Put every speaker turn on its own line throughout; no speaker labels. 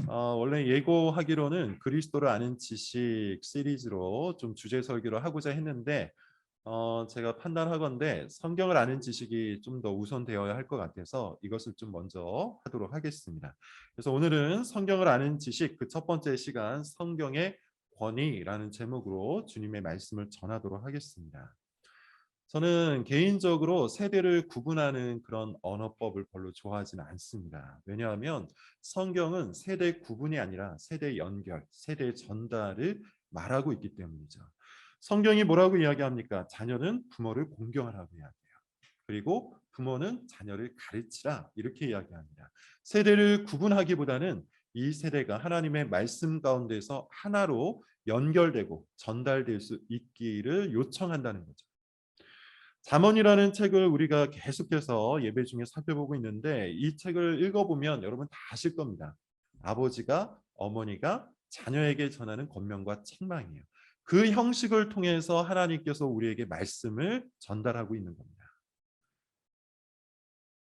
원래 예고하기로는 그리스도를 아는 지식 시리즈로 좀 주제 설교를 하고자 했는데 제가 판단하건대 성경을 아는 지식이 좀 더 우선되어야 할 것 같아서 이것을 좀 먼저 하도록 하겠습니다. 그래서 오늘은 성경을 아는 지식 그 첫 번째 시간 성경의 권위라는 제목으로 주님의 말씀을 전하도록 하겠습니다. 저는 개인적으로 세대를 구분하는 그런 언어법을 별로 좋아하지는 않습니다. 왜냐하면 성경은 세대 구분이 아니라 세대 연결, 세대 전달을 말하고 있기 때문이죠. 성경이 뭐라고 이야기합니까? 자녀는 부모를 공경하라고 이야기해요. 그리고 부모는 자녀를 가르치라 이렇게 이야기합니다. 세대를 구분하기보다는 이 세대가 하나님의 말씀 가운데서 하나로 연결되고 전달될 수 있기를 요청한다는 거죠. 잠언이라는 책을 우리가 계속해서 예배 중에 살펴보고 있는데 이 책을 읽어보면 여러분 다 아실 겁니다. 아버지가 어머니가 자녀에게 전하는 권면과 책망이에요. 그 형식을 통해서 하나님께서 우리에게 말씀을 전달하고 있는 겁니다.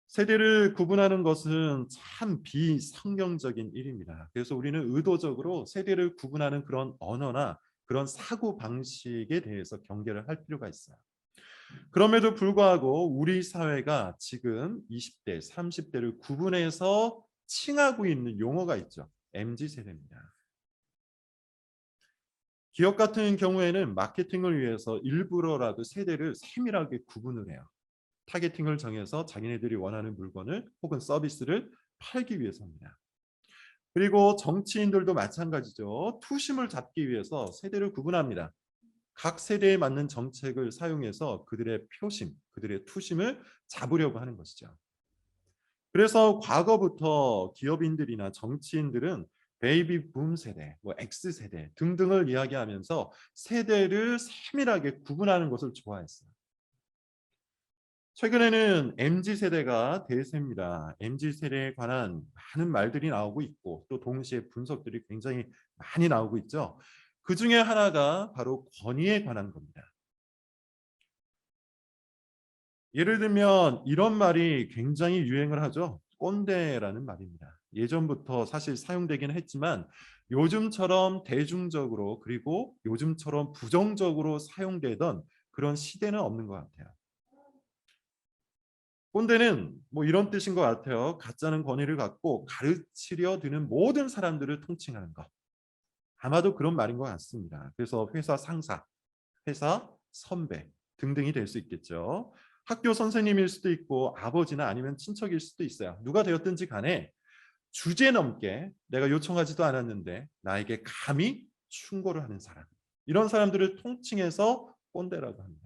세대를 구분하는 것은 참 비성경적인 일입니다. 그래서 우리는 의도적으로 세대를 구분하는 그런 언어나 그런 사고 방식에 대해서 경계를 할 필요가 있어요. 그럼에도 불구하고 우리 사회가 지금 20대, 30대를 구분해서 칭하고 있는 용어가 있죠. MZ 세대입니다. 기업 같은 경우에는 마케팅을 위해서 일부러라도 세대를 세밀하게 구분을 해요. 타겟팅을 정해서 자기네들이 원하는 물건을 혹은 서비스를 팔기 위해서입니다. 그리고 정치인들도 마찬가지죠. 투심을 잡기 위해서 세대를 구분합니다. 각 세대에 맞는 정책을 사용해서 그들의 표심, 그들의 투심을 잡으려고 하는 것이죠. 그래서 과거부터 기업인들이나 정치인들은 베이비 붐 세대, 뭐 X 세대 등등을 이야기하면서 세대를 세밀하게 구분하는 것을 좋아했어요. 최근에는 MZ 세대가 대세입니다. MZ 세대에 관한 많은 말들이 나오고 있고 또 동시에 분석들이 굉장히 많이 나오고 있죠. 그 중에 하나가 바로 권위에 관한 겁니다. 예를 들면 이런 말이 굉장히 유행을 하죠. 꼰대라는 말입니다. 예전부터 사실 사용되긴 했지만 요즘처럼 대중적으로 그리고 요즘처럼 부정적으로 사용되던 그런 시대는 없는 것 같아요. 꼰대는 뭐 이런 뜻인 것 같아요. 가짜는 권위를 갖고 가르치려 드는 모든 사람들을 통칭하는 것. 아마도 그런 말인 것 같습니다. 그래서 회사 상사, 회사 선배 등등이 될 수 있겠죠. 학교 선생님일 수도 있고 아버지나 아니면 친척일 수도 있어요. 누가 되었든지 간에 주제 넘게 내가 요청하지도 않았는데 나에게 감히 충고를 하는 사람. 이런 사람들을 통칭해서 꼰대라고 합니다.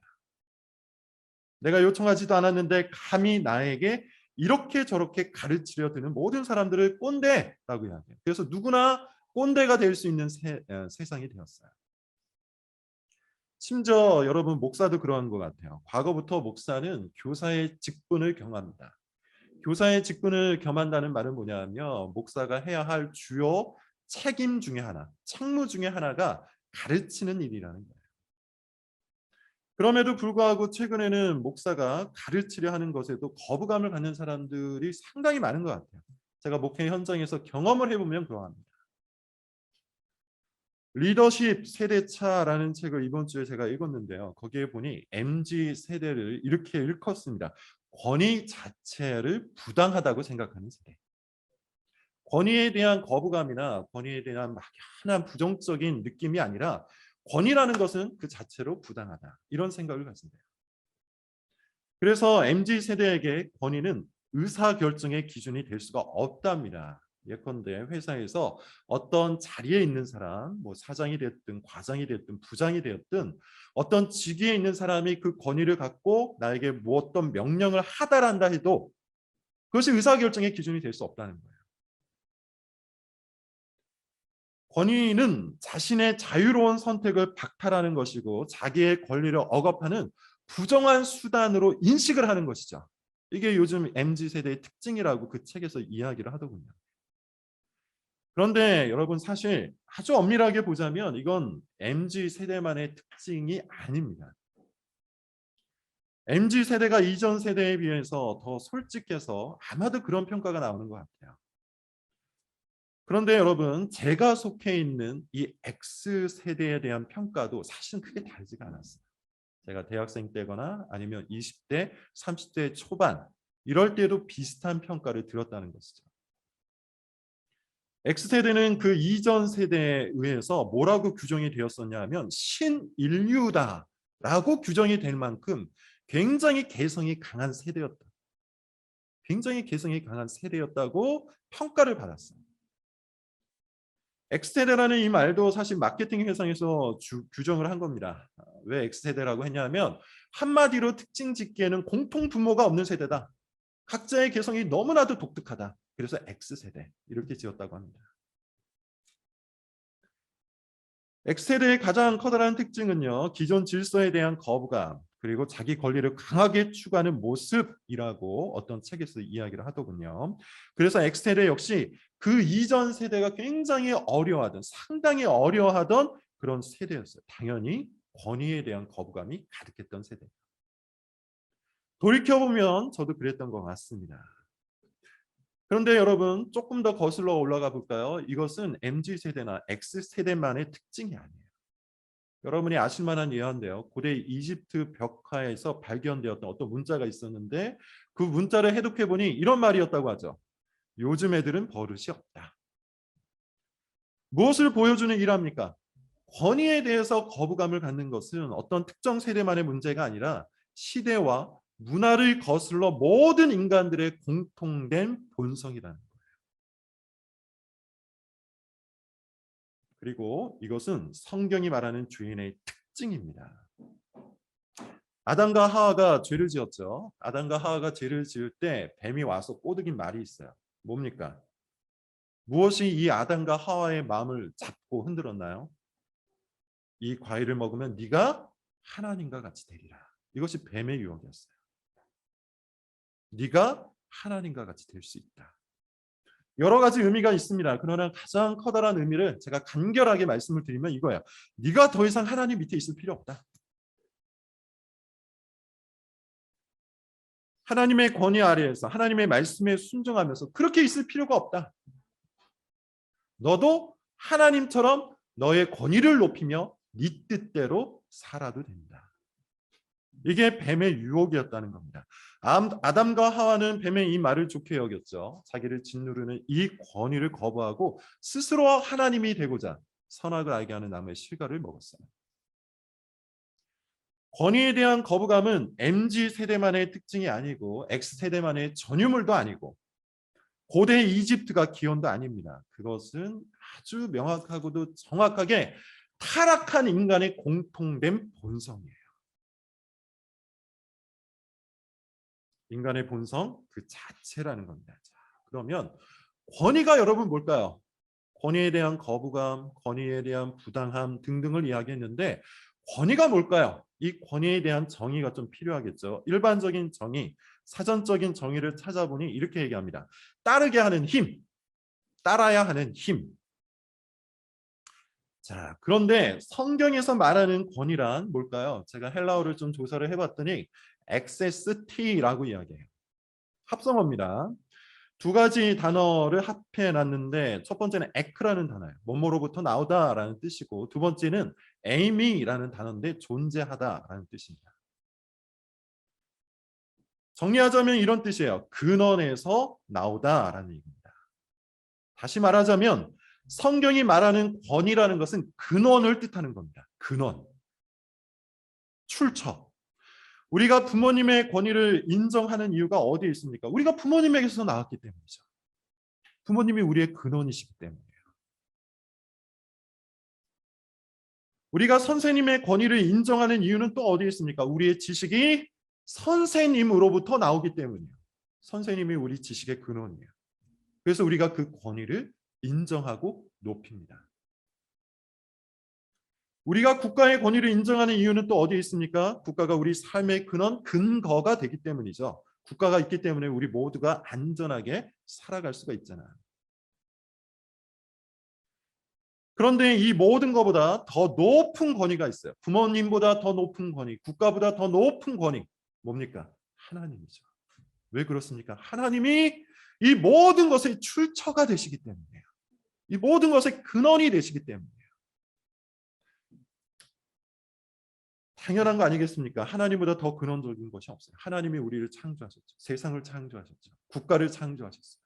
내가 요청하지도 않았는데 감히 나에게 이렇게 저렇게 가르치려 드는 모든 사람들을 꼰대라고 이야기해요. 그래서 누구나 꼰대가 될 수 있는 세상이 되었어요. 심지어 여러분 목사도 그러한 것 같아요. 과거부터 목사는 교사의 직분을 겸합니다. 교사의 직분을 겸한다는 말은 뭐냐면 목사가 해야 할 주요 책임 중에 하나, 책무 중에 하나가 가르치는 일이라는 거예요. 그럼에도 불구하고 최근에는 목사가 가르치려 하는 것에도 거부감을 갖는 사람들이 상당히 많은 것 같아요. 제가 목회 현장에서 경험을 해보면 그러합니다. 리더십 세대차라는 책을 이번 주에 제가 읽었는데요. 거기에 보니 MZ 세대를 이렇게 일컫습니다. 권위 자체를 부당하다고 생각하는 세대. 권위에 대한 거부감이나 권위에 대한 막연한 부정적인 느낌이 아니라 권위라는 것은 그 자체로 부당하다. 이런 생각을 가진대요. 그래서 MZ 세대에게 권위는 의사결정의 기준이 될 수가 없답니다. 예컨대 회사에서 어떤 자리에 있는 사람, 뭐 사장이 됐든 과장이 됐든 부장이 되었든 어떤 직위에 있는 사람이 그 권위를 갖고 나에게 뭐 어떤 명령을 하다란다 해도 그것이 의사결정의 기준이 될 수 없다는 거예요. 권위는 자신의 자유로운 선택을 박탈하는 것이고 자기의 권리를 억압하는 부정한 수단으로 인식을 하는 것이죠. 이게 요즘 MZ 세대의 특징이라고 그 책에서 이야기를 하더군요. 그런데 여러분 사실 아주 엄밀하게 보자면 이건 MZ 세대만의 특징이 아닙니다. MZ 세대가 이전 세대에 비해서 더 솔직해서 아마도 그런 평가가 나오는 것 같아요. 그런데 여러분, 제가 속해 있는 이 X세대에 대한 평가도 사실은 크게 다르지가 않았어요. 제가 대학생 때거나 아니면 20대, 30대 초반 이럴 때도 비슷한 평가를 들었다는 것이죠. X세대는 그 이전 세대에 의해서 뭐라고 규정이 되었었냐 하면 신인류다라고 규정이 될 만큼 굉장히 개성이 강한 세대였다. 굉장히 개성이 강한 세대였다고 평가를 받았어요. X세대라는 이 말도 사실 마케팅 회사에서 규정을 한 겁니다. 왜 X세대라고 했냐면 한마디로 특징 짓기에는 공통 분모가 없는 세대다. 각자의 개성이 너무나도 독특하다. 그래서 X세대 이렇게 지었다고 합니다. X세대의 가장 커다란 특징은요, 기존 질서에 대한 거부감, 그리고 자기 권리를 강하게 추구하는 모습이라고 어떤 책에서 이야기를 하더군요. 그래서 X세대 역시 그 이전 세대가 굉장히 어려워하던, 상당히 어려워하던 그런 세대였어요. 당연히 권위에 대한 거부감이 가득했던 세대. 돌이켜보면 저도 그랬던 것 같습니다. 그런데 여러분, 조금 더 거슬러 올라가 볼까요? 이것은 MZ세대나 X세대만의 특징이 아니에요. 여러분이 아실 만한 예화인데요. 고대 이집트 벽화에서 발견되었던 어떤 문자가 있었는데 그 문자를 해독해 보니 이런 말이었다고 하죠. 요즘 애들은 버릇이 없다. 무엇을 보여주는 일합니까? 권위에 대해서 거부감을 갖는 것은 어떤 특정 세대만의 문제가 아니라 시대와 문화를 거슬러 모든 인간들의 공통된 본성이라는 거예요. 그리고 이것은 성경이 말하는 죄인의 특징입니다. 아담과 하와가 죄를 지었죠. 아담과 하와가 죄를 지을 때 뱀이 와서 꼬드긴 말이 있어요. 뭡니까? 무엇이 이 아담과 하와의 마음을 잡고 흔들었나요? 이 과일을 먹으면 네가 하나님과 같이 되리라. 이것이 뱀의 유혹이었어요. 네가 하나님과 같이 될 수 있다. 여러 가지 의미가 있습니다. 그러나 가장 커다란 의미를 제가 간결하게 말씀을 드리면 이거예요. 네가 더 이상 하나님 밑에 있을 필요 없다. 하나님의 권위 아래에서 하나님의 말씀에 순종하면서 그렇게 있을 필요가 없다. 너도 하나님처럼 너의 권위를 높이며 네 뜻대로 살아도 된다. 이게 뱀의 유혹이었다는 겁니다. 아담과 하와는 뱀의 이 말을 좋게 여겼죠. 자기를 짓누르는 이 권위를 거부하고 스스로 하나님이 되고자 선악을 알게 하는 나무의 실과를 먹었어요. 권위에 대한 거부감은 MZ 세대만의 특징이 아니고 X세대만의 전유물도 아니고 고대 이집트가 기원도 아닙니다. 그것은 아주 명확하고도 정확하게 타락한 인간의 공통된 본성이에요. 인간의 본성 그 자체라는 겁니다. 자, 그러면 권위가 여러분 뭘까요? 권위에 대한 거부감, 권위에 대한 부당함 등등을 이야기했는데 권위가 뭘까요? 이 권위에 대한 정의가 좀 필요하겠죠. 일반적인 정의, 사전적인 정의를 찾아보니 이렇게 얘기합니다. 따르게 하는 힘, 따라야 하는 힘. 자, 그런데 성경에서 말하는 권위란 뭘까요? 제가 헬라어를 좀 조사를 해봤더니 XST라고 이야기해요. 합성어입니다. 두 가지 단어를 합해 놨는데 첫 번째는 에크라는 단어예요. 뭐뭐로부터 나오다라는 뜻이고 두 번째는 에이미라는 단어인데 존재하다라는 뜻입니다. 정리하자면 이런 뜻이에요. 근원에서 나오다라는 얘기입니다. 다시 말하자면 성경이 말하는 권위라는 것은 근원을 뜻하는 겁니다. 근원. 출처. 우리가 부모님의 권위를 인정하는 이유가 어디에 있습니까? 우리가 부모님에게서 나왔기 때문이죠. 부모님이 우리의 근원이시기 때문이에요. 우리가 선생님의 권위를 인정하는 이유는 또 어디에 있습니까? 우리의 지식이 선생님으로부터 나오기 때문이에요. 선생님이 우리 지식의 근원이에요. 그래서 우리가 그 권위를 인정하고 높입니다. 우리가 국가의 권위를 인정하는 이유는 또 어디에 있습니까? 국가가 우리 삶의 근원, 근거가 되기 때문이죠. 국가가 있기 때문에 우리 모두가 안전하게 살아갈 수가 있잖아요. 그런데 이 모든 것보다 더 높은 권위가 있어요. 부모님보다 더 높은 권위, 국가보다 더 높은 권위. 뭡니까? 하나님이죠. 왜 그렇습니까? 하나님이 이 모든 것의 출처가 되시기 때문이에요. 이 모든 것의 근원이 되시기 때문이에요. 당연한 거 아니겠습니까? 하나님보다 더 근원적인 것이 없어요. 하나님이 우리를 창조하셨죠. 세상을 창조하셨죠. 국가를 창조하셨어요.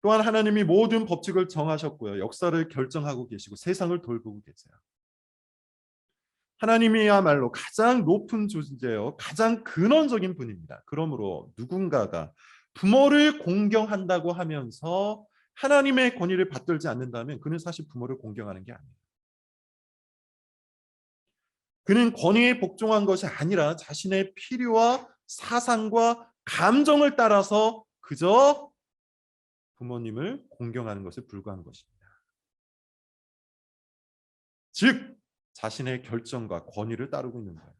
또한 하나님이 모든 법칙을 정하셨고요. 역사를 결정하고 계시고 세상을 돌보고 계세요. 하나님이야말로 가장 높은 존재요. 가장 근원적인 분입니다. 그러므로 누군가가 부모를 공경한다고 하면서 하나님의 권위를 받들지 않는다면 그는 사실 부모를 공경하는 게 아니에요. 그는 권위에 복종한 것이 아니라 자신의 필요와 사상과 감정을 따라서 그저 부모님을 공경하는 것에 불과한 것입니다. 즉 자신의 결정과 권위를 따르고 있는 거예요.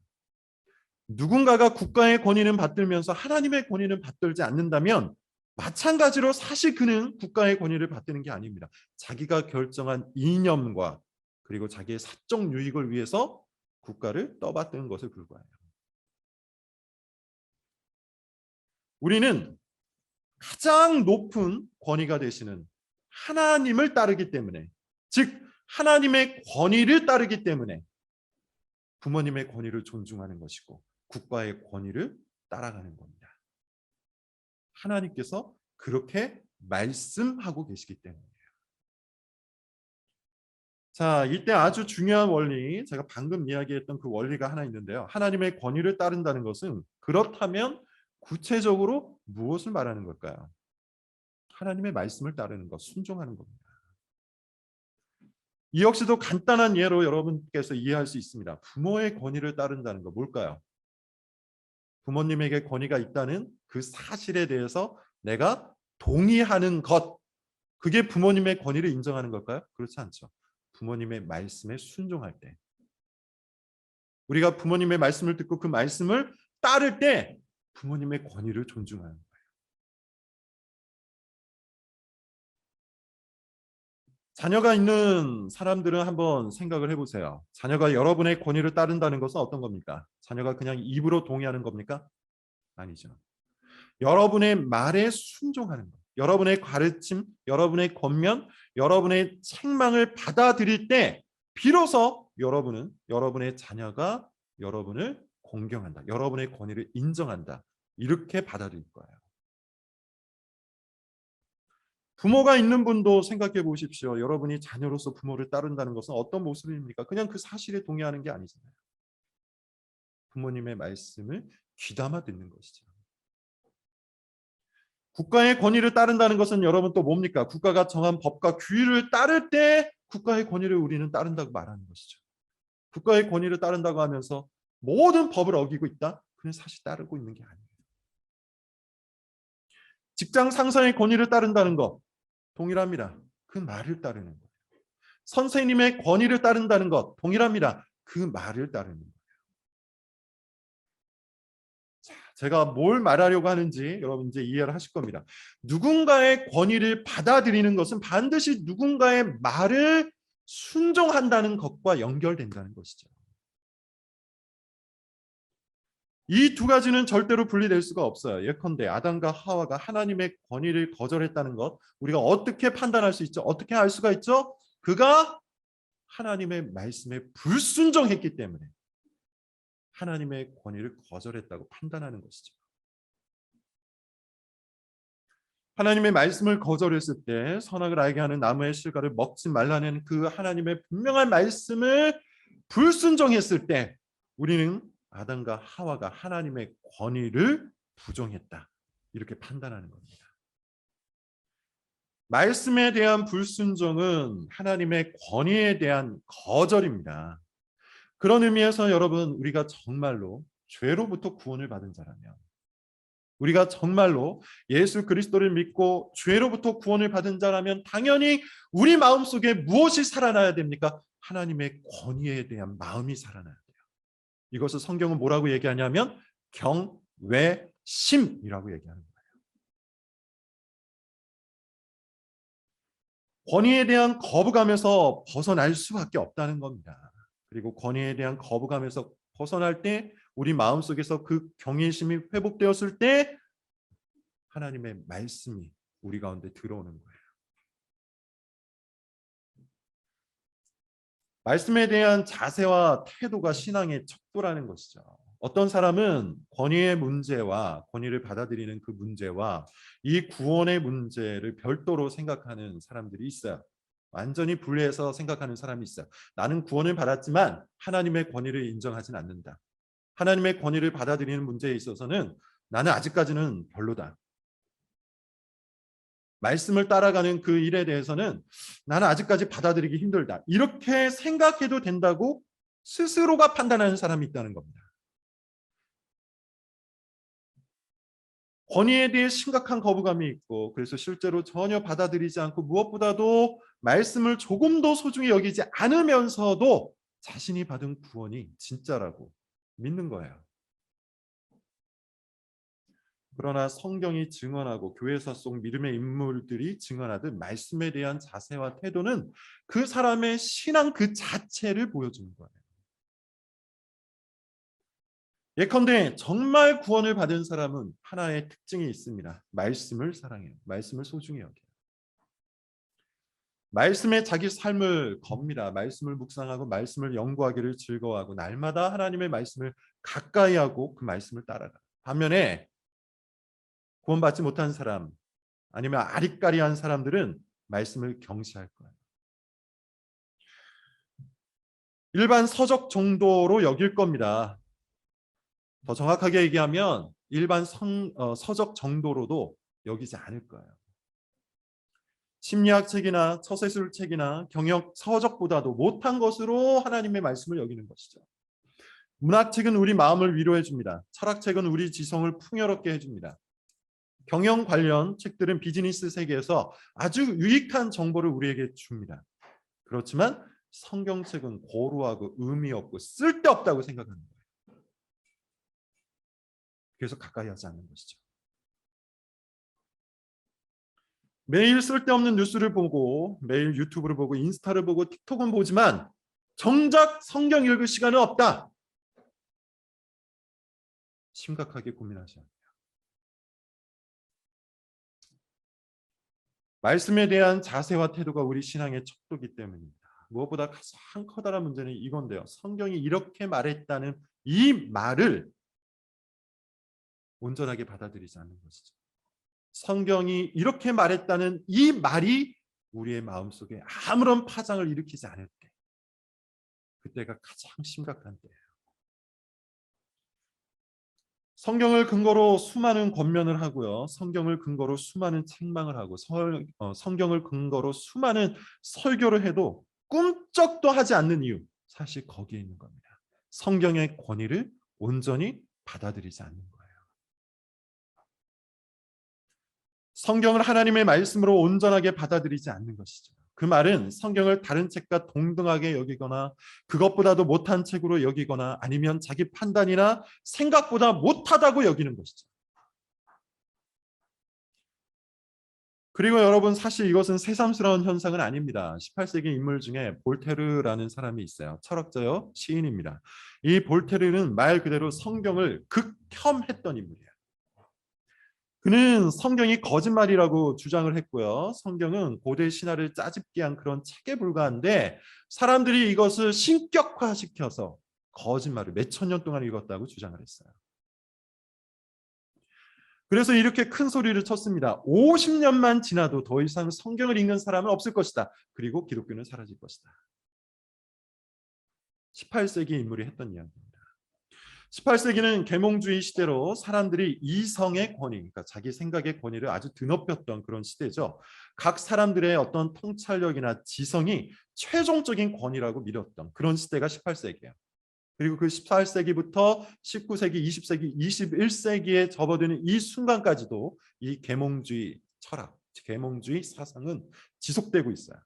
누군가가 국가의 권위는 받들면서 하나님의 권위는 받들지 않는다면 마찬가지로 사실 그는 국가의 권위를 받드는 게 아닙니다. 자기가 결정한 이념과 그리고 자기의 사적 유익을 위해서 국가를 떠받드는 것에 불과해요. 우리는 가장 높은 권위가 되시는 하나님을 따르기 때문에, 즉 하나님의 권위를 따르기 때문에 부모님의 권위를 존중하는 것이고 국가의 권위를 따라가는 겁니다. 하나님께서 그렇게 말씀하고 계시기 때문이에요. 자, 이때 아주 중요한 원리, 제가 방금 이야기했던 그 원리가 하나 있는데요. 하나님의 권위를 따른다는 것은 그렇다면 구체적으로 무엇을 말하는 걸까요? 하나님의 말씀을 따르는 것, 순종하는 겁니다. 이 역시도 간단한 예로 여러분께서 이해할 수 있습니다. 부모의 권위를 따른다는 거 뭘까요? 부모님에게 권위가 있다는 그 사실에 대해서 내가 동의하는 것, 그게 부모님의 권위를 인정하는 걸까요? 그렇지 않죠. 부모님의 말씀에 순종할 때, 우리가 부모님의 말씀을 듣고 그 말씀을 따를 때 부모님의 권위를 존중하는 거예요. 자녀가 있는 사람들은 한번 생각을 해보세요. 자녀가 여러분의 권위를 따른다는 것은 어떤 겁니까? 자녀가 그냥 입으로 동의하는 겁니까? 아니죠. 여러분의 말에 순종하는 것, 여러분의 가르침, 여러분의 권면, 여러분의 책망을 받아들일 때 비로소 여러분은 여러분의 자녀가 여러분을 공경한다, 여러분의 권위를 인정한다, 이렇게 받아들일 거예요. 부모가 있는 분도 생각해 보십시오. 여러분이 자녀로서 부모를 따른다는 것은 어떤 모습입니까? 그냥 그 사실에 동의하는 게 아니잖아요. 부모님의 말씀을 귀담아 듣는 것이죠. 국가의 권위를 따른다는 것은 여러분 또 뭡니까? 국가가 정한 법과 규율을 따를 때 국가의 권위를 우리는 따른다고 말하는 것이죠. 국가의 권위를 따른다고 하면서 모든 법을 어기고 있다? 그는 사실 따르고 있는 게 아니에요. 직장 상사의 권위를 따른다는 것 동일합니다. 그 말을 따르는 거예요. 선생님의 권위를 따른다는 것 동일합니다. 그 말을 따르는 거예요. 제가 뭘 말하려고 하는지 여러분 이제 이해를 하실 겁니다. 누군가의 권위를 받아들이는 것은 반드시 누군가의 말을 순종한다는 것과 연결된다는 것이죠. 이 두 가지는 절대로 분리될 수가 없어요. 예컨대 아담과 하와가 하나님의 권위를 거절했다는 것, 우리가 어떻게 판단할 수 있죠? 어떻게 알 수가 있죠? 그가 하나님의 말씀에 불순종했기 때문에 하나님의 권위를 거절했다고 판단하는 것이죠. 하나님의 말씀을 거절했을 때 선악을 알게 하는 나무의 실과를 먹지 말라는 그 하나님의 분명한 말씀을 불순종했을 때 우리는 아담과 하와가 하나님의 권위를 부정했다, 이렇게 판단하는 겁니다. 말씀에 대한 불순종은 하나님의 권위에 대한 거절입니다. 그런 의미에서 여러분, 우리가 정말로 죄로부터 구원을 받은 자라면, 우리가 정말로 예수 그리스도를 믿고 죄로부터 구원을 받은 자라면 당연히 우리 마음속에 무엇이 살아나야 됩니까? 하나님의 권위에 대한 마음이 살아나야 돼요. 이것을 성경은 뭐라고 얘기하냐면 경외심이라고 얘기하는 거예요. 권위에 대한 거부감에서 벗어날 수밖에 없다는 겁니다. 그리고 권위에 대한 거부감에서 벗어날 때 우리 마음속에서 그 경외심이 회복되었을 때 하나님의 말씀이 우리 가운데 들어오는 거예요. 말씀에 대한 자세와 태도가 신앙의 척도라는 것이죠. 어떤 사람은 권위의 문제와 권위를 받아들이는 그 문제와 이 구원의 문제를 별도로 생각하는 사람들이 있어요. 완전히 분리해서 생각하는 사람이 있어요. 나는 구원을 받았지만 하나님의 권위를 인정하진 않는다. 하나님의 권위를 받아들이는 문제에 있어서는 나는 아직까지는 별로다. 말씀을 따라가는 그 일에 대해서는 나는 아직까지 받아들이기 힘들다. 이렇게 생각해도 된다고 스스로가 판단하는 사람이 있다는 겁니다. 권위에 대해 심각한 거부감이 있고 그래서 실제로 전혀 받아들이지 않고 무엇보다도 말씀을 조금도 소중히 여기지 않으면서도 자신이 받은 구원이 진짜라고 믿는 거예요. 그러나 성경이 증언하고 교회사 속 믿음의 인물들이 증언하듯 말씀에 대한 자세와 태도는 그 사람의 신앙 그 자체를 보여주는 거예요. 예컨대 정말 구원을 받은 사람은 하나의 특징이 있습니다. 말씀을 사랑해요. 말씀을 소중히 여겨요. 말씀에 자기 삶을 겁니다. 말씀을 묵상하고 말씀을 연구하기를 즐거워하고 날마다 하나님의 말씀을 가까이 하고 그 말씀을 따라가. 반면에 구원받지 못한 사람 아니면 아리까리한 사람들은 말씀을 경시할 거예요. 일반 서적 정도로 여길 겁니다. 더 정확하게 얘기하면 일반 서적 정도로도 여기지 않을 거예요. 심리학 책이나 처세술 책이나 경영 서적보다도 못한 것으로 하나님의 말씀을 여기는 것이죠. 문학책은 우리 마음을 위로해 줍니다. 철학책은 우리 지성을 풍요롭게 해줍니다. 경영 관련 책들은 비즈니스 세계에서 아주 유익한 정보를 우리에게 줍니다. 그렇지만 성경책은 고루하고 의미 없고 쓸데없다고 생각하는 거예요. 그래서 가까이 하지 않는 것이죠. 매일 쓸데없는 뉴스를 보고 매일 유튜브를 보고 인스타를 보고 틱톡은 보지만 정작 성경 읽을 시간은 없다. 심각하게 고민하셔야 합니다. 말씀에 대한 자세와 태도가 우리 신앙의 척도기 때문입니다. 무엇보다 가장 커다란 문제는 이건데요. 성경이 이렇게 말했다는 이 말을 온전하게 받아들이지 않는 것이죠. 성경이 이렇게 말했다는 이 말이 우리의 마음속에 아무런 파장을 일으키지 않을 때 그때가 가장 심각한 때예요. 성경을 근거로 수많은 권면을 하고요. 성경을 근거로 수많은 책망을 하고 성경을 근거로 수많은 설교를 해도 꿈쩍도 하지 않는 이유 사실 거기에 있는 겁니다. 성경의 권위를 온전히 받아들이지 않는 거예요. 성경을 하나님의 말씀으로 온전하게 받아들이지 않는 것이죠. 그 말은 성경을 다른 책과 동등하게 여기거나 그것보다도 못한 책으로 여기거나 아니면 자기 판단이나 생각보다 못하다고 여기는 것이죠. 그리고 여러분 사실 이것은 새삼스러운 현상은 아닙니다. 18세기 인물 중에 볼테르라는 사람이 있어요. 철학자요, 시인입니다. 이 볼테르는 말 그대로 성경을 극혐했던 인물이에요. 그는 성경이 거짓말이라고 주장을 했고요. 성경은 고대 신화를 짜집기 한 그런 책에 불과한데 사람들이 이것을 신격화시켜서 거짓말을 몇천 년 동안 읽었다고 주장을 했어요. 그래서 이렇게 큰 소리를 쳤습니다. 50년만 지나도 더 이상 성경을 읽는 사람은 없을 것이다. 그리고 기독교는 사라질 것이다. 18세기 인물이 했던 이야기입니다. 18세기는 계몽주의 시대로 사람들이 이성의 권위, 그러니까 자기 생각의 권위를 아주 드높였던 그런 시대죠. 각 사람들의 어떤 통찰력이나 지성이 최종적인 권위라고 믿었던 그런 시대가 18세기예요. 그리고 그 18세기부터 19세기, 20세기, 21세기에 접어드는 이 순간까지도 이 계몽주의 철학, 계몽주의 사상은 지속되고 있어요.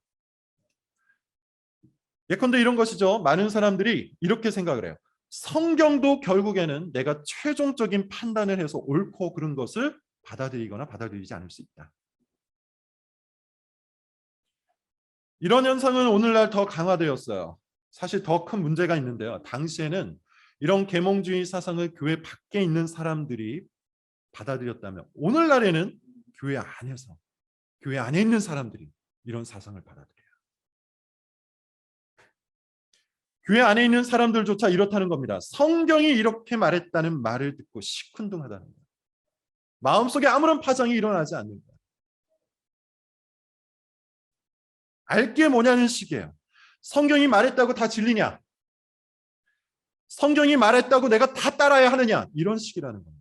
예컨대 이런 것이죠. 많은 사람들이 이렇게 생각을 해요. 성경도 결국에는 내가 최종적인 판단을 해서 옳고 그른 것을 받아들이거나 받아들이지 않을 수 있다. 이런 현상은 오늘날 더 강화되었어요. 사실 더 큰 문제가 있는데요. 당시에는 이런 계몽주의 사상을 교회 밖에 있는 사람들이 받아들였다면 오늘날에는 교회 안에서 교회 안에 있는 사람들이 이런 사상을 받아들여요. 교회 안에 있는 사람들조차 이렇다는 겁니다. 성경이 이렇게 말했다는 말을 듣고 시큰둥하다는 거예요. 마음속에 아무런 파장이 일어나지 않는 거예요. 알게 뭐냐는 식이에요. 성경이 말했다고 다 진리냐? 성경이 말했다고 내가 다 따라야 하느냐? 이런 식이라는 겁니다.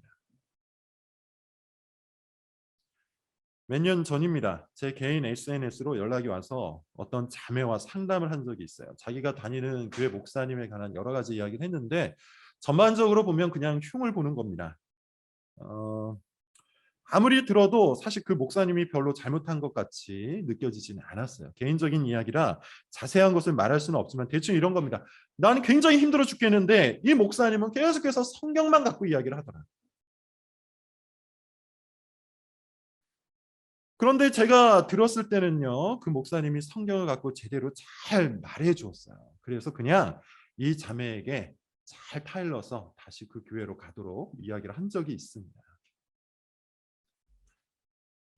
몇 년 전입니다. 제 개인 SNS로 연락이 와서 어떤 자매와 상담을 한 적이 있어요. 자기가 다니는 교회 목사님에 관한 여러 가지 이야기를 했는데 전반적으로 보면 그냥 흉을 보는 겁니다. 아무리 들어도 사실 그 목사님이 별로 잘못한 것 같이 느껴지지는 않았어요. 개인적인 이야기라 자세한 것을 말할 수는 없지만 대충 이런 겁니다. 나는 굉장히 힘들어 죽겠는데 이 목사님은 계속해서 성경만 갖고 이야기를 하더라. 그런데 제가 들었을 때는요, 그 목사님이 성경을 갖고 제대로 잘 말해 주었어요. 그래서 그냥 이 자매에게 잘 타일러서 다시 그 교회로 가도록 이야기를 한 적이 있습니다.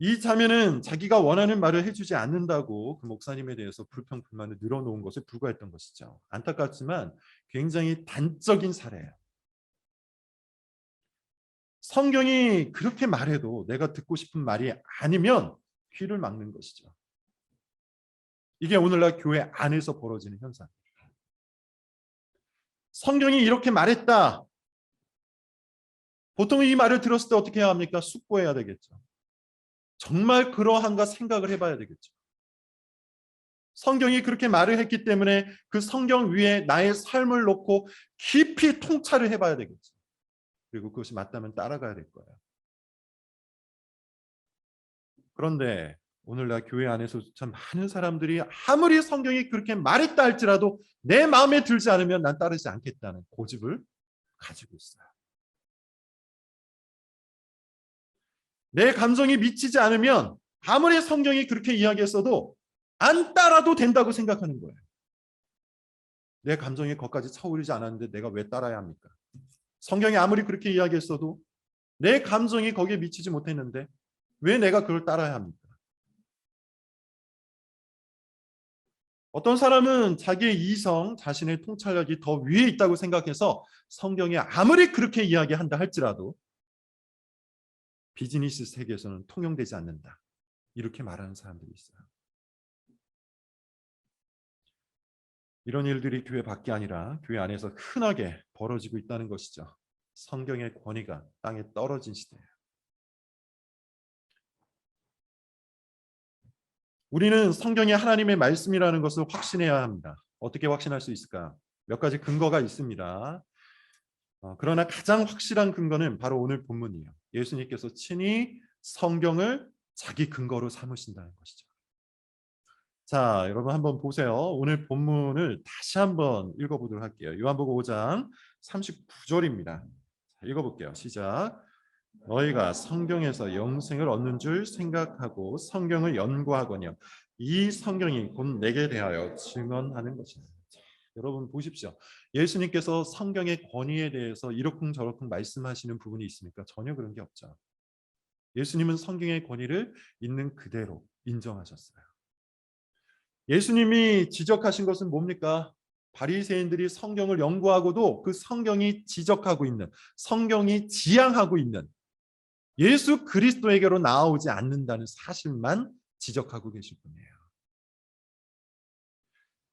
이 자매는 자기가 원하는 말을 해주지 않는다고 그 목사님에 대해서 불평 불만을 늘어놓은 것에 불과했던 것이죠. 안타깝지만 굉장히 단적인 사례예요. 성경이 그렇게 말해도 내가 듣고 싶은 말이 아니면 귀를 막는 것이죠. 이게 오늘날 교회 안에서 벌어지는 현상입니다. 성경이 이렇게 말했다. 보통 이 말을 들었을 때 어떻게 해야 합니까? 숙고해야 되겠죠. 정말 그러한가 생각을 해봐야 되겠죠. 성경이 그렇게 말을 했기 때문에 그 성경 위에 나의 삶을 놓고 깊이 통찰을 해봐야 되겠죠. 그리고 그것이 맞다면 따라가야 될 거예요. 그런데 오늘날 교회 안에서 참 많은 사람들이 아무리 성경이 그렇게 말했다 할지라도 내 마음에 들지 않으면 난 따르지 않겠다는 고집을 가지고 있어요. 내 감정이 미치지 않으면 아무리 성경이 그렇게 이야기했어도 안 따라도 된다고 생각하는 거예요. 내 감정이 거기까지 차오르지 않았는데 내가 왜 따라야 합니까? 성경이 아무리 그렇게 이야기했어도 내 감정이 거기에 미치지 못했는데 왜 내가 그걸 따라야 합니까? 어떤 사람은 자기의 이성, 자신의 통찰력이 더 위에 있다고 생각해서 성경이 아무리 그렇게 이야기한다 할지라도 비즈니스 세계에서는 통용되지 않는다. 이렇게 말하는 사람들이 있어요. 이런 일들이 교회 밖이 아니라 교회 안에서 흔하게 벌어지고 있다는 것이죠. 성경의 권위가 땅에 떨어진 시대예요. 우리는 성경이 하나님의 말씀이라는 것을 확신해야 합니다. 어떻게 확신할 수 있을까? 몇 가지 근거가 있습니다. 그러나 가장 확실한 근거는 바로 오늘 본문이에요. 예수님께서 친히 성경을 자기 근거로 삼으신다는 것이죠. 자, 여러분 한번 보세요. 오늘 본문을 다시 한번 읽어보도록 할게요. 요한복음 5장 39절입니다. 읽어볼게요. 시작. 너희가 성경에서 영생을 얻는 줄 생각하고 성경을 연구하거니와 이 성경이 곧 내게 대하여 증언하는 것이다. 여러분 보십시오. 예수님께서 성경의 권위에 대해서 이러쿵저러쿵 말씀하시는 부분이 있습니까? 전혀 그런 게 없죠. 예수님은 성경의 권위를 있는 그대로 인정하셨어요. 예수님이 지적하신 것은 뭡니까? 바리새인들이 성경을 연구하고도 그 성경이 지적하고 있는, 성경이 지향하고 있는 예수 그리스도에게로 나아오지 않는다는 사실만 지적하고 계실 분이에요.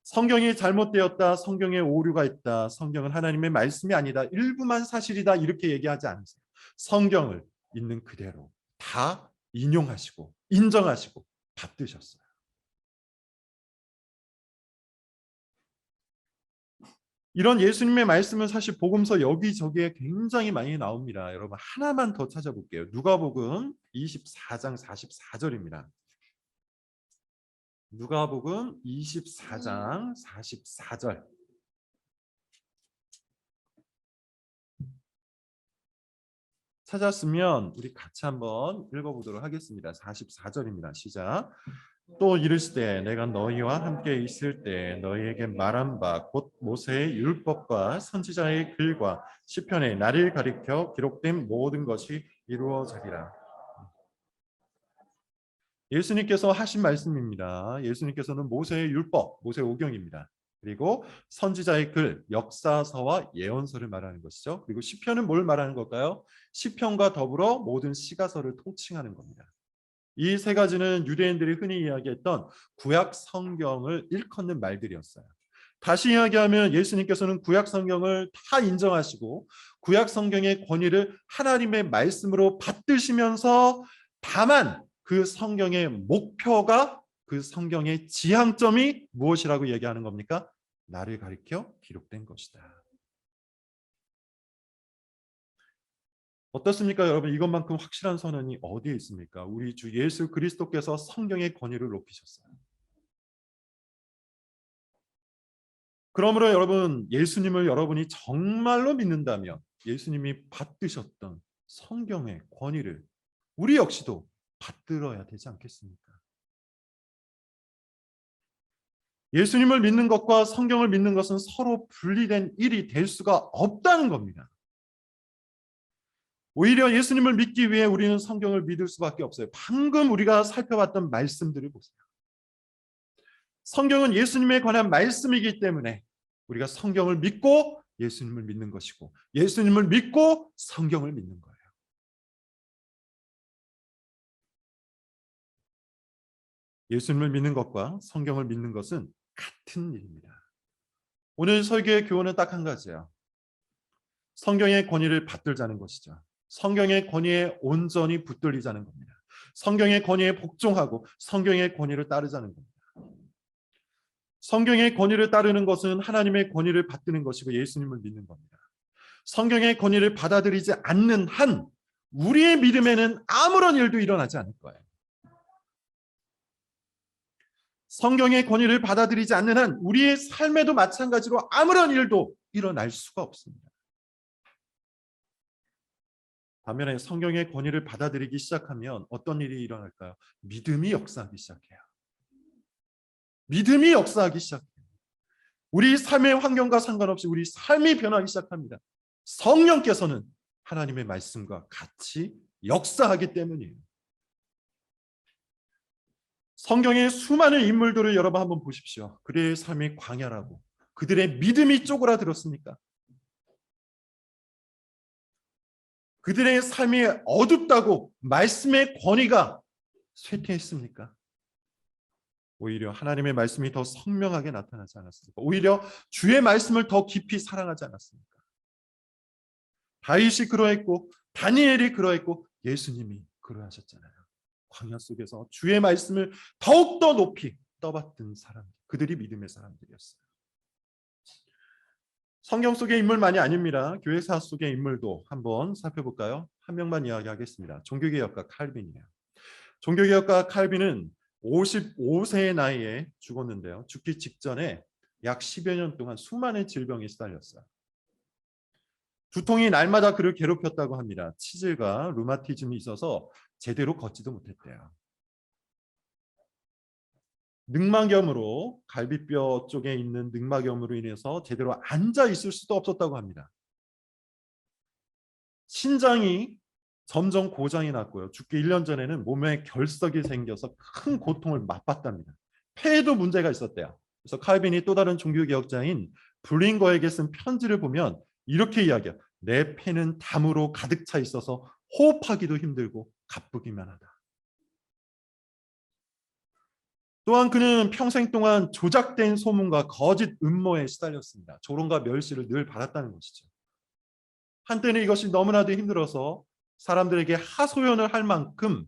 성경이 잘못되었다, 성경에 오류가 있다, 성경은 하나님의 말씀이 아니다, 일부만 사실이다 이렇게 얘기하지 않으세요. 성경을 있는 그대로 다 인용하시고 인정하시고 받드셨어요. 이런 예수님의 말씀은 사실 복음서 여기저기에 굉장히 많이 나옵니다. 여러분 하나만 더 찾아볼게요. 누가복음 24장 44절입니다. 누가복음 24장 44절. 찾았으면 우리 같이 한번 읽어보도록 하겠습니다. 44절입니다. 시작. 또 이르시되 내가 너희와 함께 있을 때 너희에게 말한 바 곧 모세의 율법과 선지자의 글과 시편에 나를 가리켜 기록된 모든 것이 이루어지리라. 예수님께서 하신 말씀입니다. 예수님께서는 모세의 율법, 모세 오경입니다. 그리고 선지자의 글, 역사서와 예언서를 말하는 것이죠. 그리고 시편은 뭘 말하는 걸까요? 시편과 더불어 모든 시가서를 통칭하는 겁니다. 이 세 가지는 유대인들이 흔히 이야기했던 구약 성경을 일컫는 말들이었어요. 다시 이야기하면 예수님께서는 구약 성경을 다 인정하시고 구약 성경의 권위를 하나님의 말씀으로 받드시면서 다만 그 성경의 목표가 그 성경의 지향점이 무엇이라고 얘기하는 겁니까? 나를 가리켜 기록된 것이다. 어떻습니까, 여러분? 이것만큼 확실한 선언이 어디에 있습니까? 우리 주 예수 그리스도께서 성경의 권위를 높이셨어요. 그러므로 여러분, 예수님을 여러분이 정말로 믿는다면 예수님이 받드셨던 성경의 권위를 우리 역시도 받들어야 되지 않겠습니까? 예수님을 믿는 것과 성경을 믿는 것은 서로 분리된 일이 될 수가 없다는 겁니다. 오히려 예수님을 믿기 위해 우리는 성경을 믿을 수밖에 없어요. 방금 우리가 살펴봤던 말씀들을 보세요. 성경은 예수님에 관한 말씀이기 때문에 우리가 성경을 믿고 예수님을 믿는 것이고 예수님을 믿고 성경을 믿는 거예요. 예수님을 믿는 것과 성경을 믿는 것은 같은 일입니다. 오늘 설교의 교훈은 딱 한 가지예요. 성경의 권위를 받들자는 것이죠. 성경의 권위에 온전히 붙들리자는 겁니다. 성경의 권위에 복종하고 성경의 권위를 따르자는 겁니다. 성경의 권위를 따르는 것은 하나님의 권위를 받드는 것이고 예수님을 믿는 겁니다. 성경의 권위를 받아들이지 않는 한 우리의 믿음에는 아무런 일도 일어나지 않을 거예요. 성경의 권위를 받아들이지 않는 한 우리의 삶에도 마찬가지로 아무런 일도 일어날 수가 없습니다. 반면에 성경의 권위를 받아들이기 시작하면 어떤 일이 일어날까요? 믿음이 역사하기 시작해요. 믿음이 역사하기 시작해요. 우리 삶의 환경과 상관없이 우리 삶이 변하기 시작합니다. 성령께서는 하나님의 말씀과 같이 역사하기 때문이에요. 성경의 수많은 인물들을 여러분 한번 보십시오. 그들의 삶이 광야라고 그들의 믿음이 쪼그라들었습니까? 그들의 삶이 어둡다고 말씀의 권위가 쇠퇴했습니까? 오히려 하나님의 말씀이 더 선명하게 나타나지 않았습니까? 오히려 주의 말씀을 더 깊이 사랑하지 않았습니까? 다윗이 그러했고 다니엘이 그러했고 예수님이 그러하셨잖아요. 광야 속에서 주의 말씀을 더욱더 높이 떠받든 사람, 그들이 믿음의 사람들이었어요. 성경 속의 인물만이 아닙니다. 교회사 속의 인물도 한번 살펴볼까요? 한 명만 이야기하겠습니다. 종교개혁가 칼빈이에요. 종교개혁가 칼빈은 55세의 나이에 죽었는데요. 죽기 직전에 약 10여 년 동안 수많은 질병에 시달렸어요. 두통이 날마다 그를 괴롭혔다고 합니다. 치질과 루마티즘이 있어서 제대로 걷지도 못했대요. 늑막염으로 갈비뼈 쪽에 있는 늑막염으로 인해서 제대로 앉아 있을 수도 없었다고 합니다. 신장이 점점 고장이 났고요. 죽기 1년 전에는 몸에 결석이 생겨서 큰 고통을 맛봤답니다. 폐에도 문제가 있었대요. 그래서 칼빈이 또 다른 종교개혁자인 블링거에게 쓴 편지를 보면 이렇게 이야기해요. 내 폐는 담으로 가득 차 있어서 호흡하기도 힘들고 가쁘기만 하다. 또한 그는 평생 동안 조작된 소문과 거짓 음모에 시달렸습니다. 조롱과 멸시를 늘 받았다는 것이죠. 한때는 이것이 너무나도 힘들어서 사람들에게 하소연을 할 만큼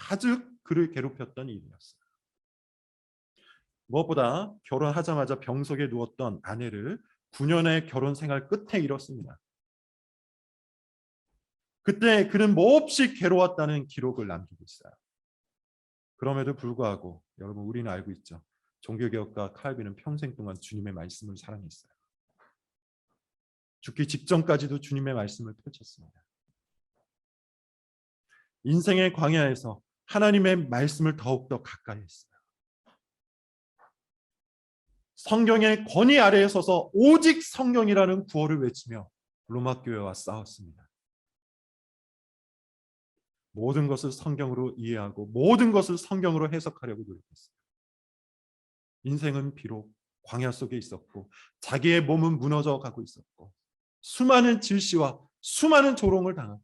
아주 그를 괴롭혔던 일이었어요. 무엇보다 결혼하자마자 병석에 누웠던 아내를 9년의 결혼 생활 끝에 잃었습니다. 그때 그는 몹시 괴로웠다는 기록을 남기고 있어요. 그럼에도 불구하고 여러분 우리는 알고 있죠. 종교개혁가 칼빈은 평생 동안 주님의 말씀을 사랑했어요. 죽기 직전까지도 주님의 말씀을 펼쳤습니다. 인생의 광야에서 하나님의 말씀을 더욱더 가까이 했어요. 성경의 권위 아래에 서서 오직 성경이라는 구호를 외치며 로마 교회와 싸웠습니다. 모든 것을 성경으로 이해하고 모든 것을 성경으로 해석하려고 노력했어요. 인생은 비록 광야 속에 있었고 자기의 몸은 무너져 가고 있었고 수많은 질시와 수많은 조롱을 당하고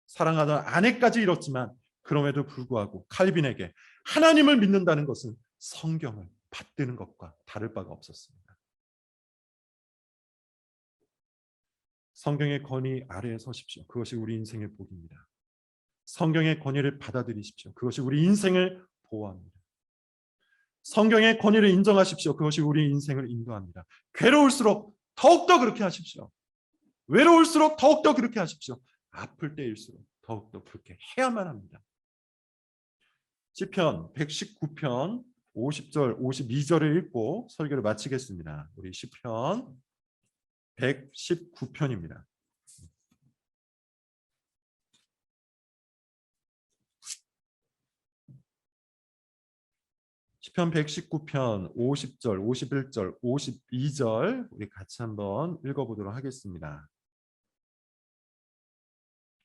사랑하던 아내까지 잃었지만 그럼에도 불구하고 칼빈에게 하나님을 믿는다는 것은 성경을 받드는 것과 다를 바가 없었습니다. 성경의 권위 아래에 서십시오. 그것이 우리 인생의 복입니다. 성경의 권위를 받아들이십시오. 그것이 우리 인생을 보호합니다. 성경의 권위를 인정하십시오. 그것이 우리 인생을 인도합니다. 괴로울수록 더욱더 그렇게 하십시오. 외로울수록 더욱더 그렇게 하십시오. 아플 때일수록 더욱더 그렇게 해야만 합니다. 시편 119편 50절 52절을 읽고 설교를 마치겠습니다. 우리 시편 119편입니다. 시편 119편 50절, 51절, 52절 우리 같이 한번 읽어보도록 하겠습니다.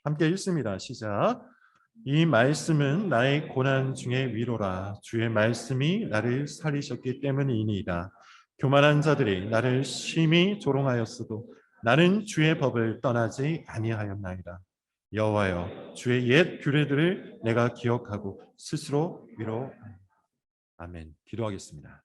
함께 읽습니다. 시작. 이 말씀은 나의 고난 중에 위로라. 주의 말씀이 나를 살리셨기 때문이니이다. 교만한 자들이 나를 심히 조롱하였어도 나는 주의 법을 떠나지 아니하였나이다. 여호와여, 주의 옛 규례들을 내가 기억하고 스스로 위로하노라. 아멘. 기도하겠습니다.